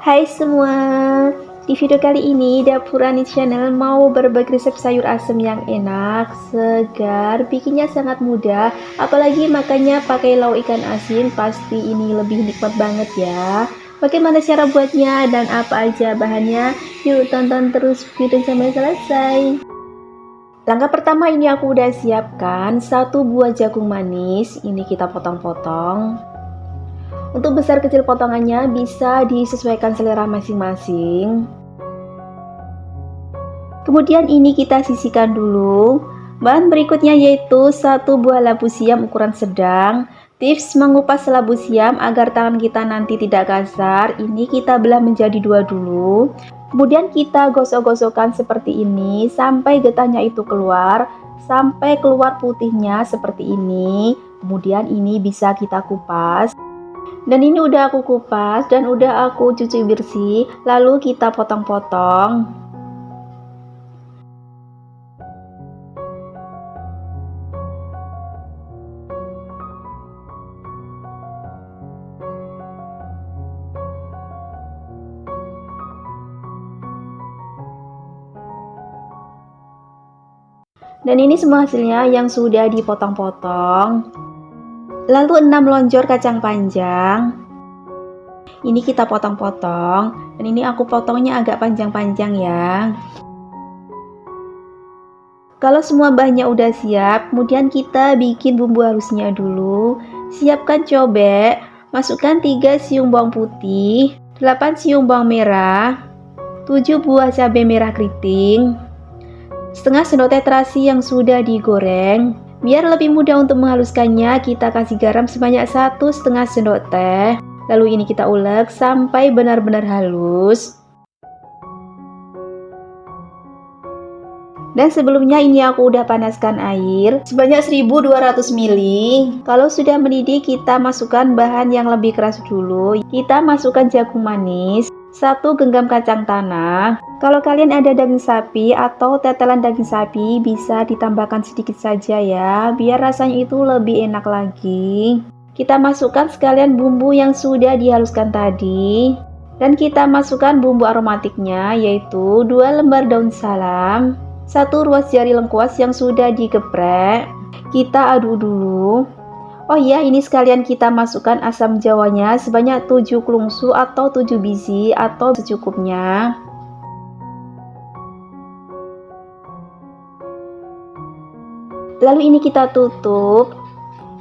Hai semua, di video kali ini Dapur Ani Channel mau berbagi resep sayur asem yang enak, segar, bikinnya sangat mudah, apalagi makannya pakai lauk ikan asin, pasti ini lebih nikmat banget ya. Bagaimana cara buatnya dan apa aja bahannya? Yuk tonton terus video sampai selesai. Langkah pertama ini aku udah siapkan 1 buah jagung manis, ini kita potong-potong. Untuk besar kecil potongannya bisa disesuaikan selera masing-masing. Kemudian ini kita sisihkan dulu. Bahan berikutnya yaitu 1 buah labu siam ukuran sedang. Tips mengupas labu siam agar tangan kita nanti tidak kasar, ini kita belah menjadi 2 dulu. Kemudian kita gosok-gosokkan seperti ini sampai getahnya itu keluar, sampai keluar putihnya seperti ini. Kemudian ini bisa kita kupas. Dan ini udah aku kupas dan udah aku cuci bersih, lalu kita potong-potong. Dan ini semua hasilnya yang sudah dipotong-potong. Lalu 6 lonjor kacang panjang. Ini kita potong-potong, dan ini aku potongnya agak panjang-panjang ya. Kalau semua bahannya udah siap, kemudian kita bikin bumbu halusnya dulu. Siapkan cobek, masukkan 3 siung bawang putih, 8 siung bawang merah, 7 buah cabai merah keriting, setengah sendok teh terasi yang sudah digoreng. Biar lebih mudah untuk menghaluskannya, kita kasih garam sebanyak 1,5 sendok teh. Lalu ini kita ulek sampai benar-benar halus. Dan sebelumnya ini aku udah panaskan air sebanyak 1200 ml. Kalau sudah mendidih, kita masukkan bahan yang lebih keras dulu. Kita masukkan jagung manis, 1 genggam kacang tanah. Kalau kalian ada daging sapi atau tetelan daging sapi, bisa ditambahkan sedikit saja ya, biar rasanya itu lebih enak lagi. Kita masukkan sekalian bumbu yang sudah dihaluskan tadi. Dan kita masukkan bumbu aromatiknya, yaitu 2 lembar daun salam, 1 ruas jari lengkuas yang sudah digeprek. Kita aduk dulu. Oh iya, ini sekalian kita masukkan asam jawanya sebanyak 7 klungsu atau 7 biji atau secukupnya. Lalu ini kita tutup.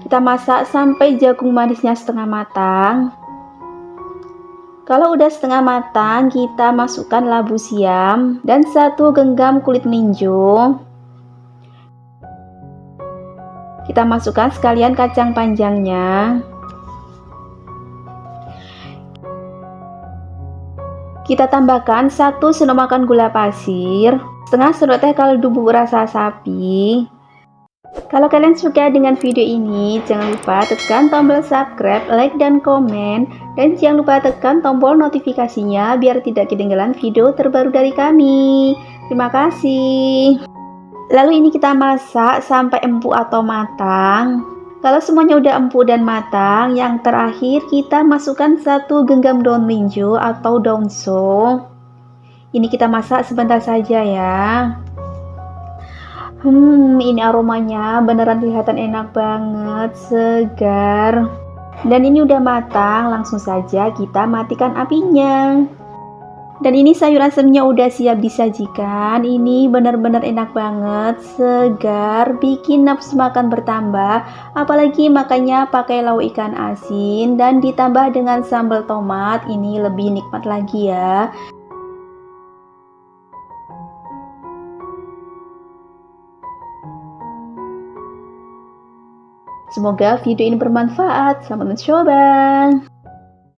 Kita masak sampai jagung manisnya setengah matang. Kalau udah setengah matang, kita masukkan labu siam dan 1 genggam kulit melinjo. Kita masukkan sekalian kacang panjangnya. Kita tambahkan 1 sendok makan gula pasir, setengah sendok teh kaldu bubuk rasa sapi. Kalau kalian suka dengan video ini, jangan lupa tekan tombol subscribe, like, dan komen. Dan jangan lupa tekan tombol notifikasinya biar tidak ketinggalan video terbaru dari kami. Terima kasih. Lalu ini kita masak sampai empuk atau matang. Kalau semuanya udah empuk dan matang, yang terakhir kita masukkan 1 genggam daun melinjo atau daun so. Ini kita masak sebentar saja ya. Ini aromanya beneran kelihatan enak banget, segar. Dan ini udah matang, langsung saja kita matikan apinya. Dan ini sayur asemnya udah siap disajikan. Ini bener-bener enak banget, segar, bikin nafsu makan bertambah. Apalagi makannya pakai lauk ikan asin dan ditambah dengan sambal tomat, ini lebih nikmat lagi ya. Semoga video ini bermanfaat. Selamat mencoba.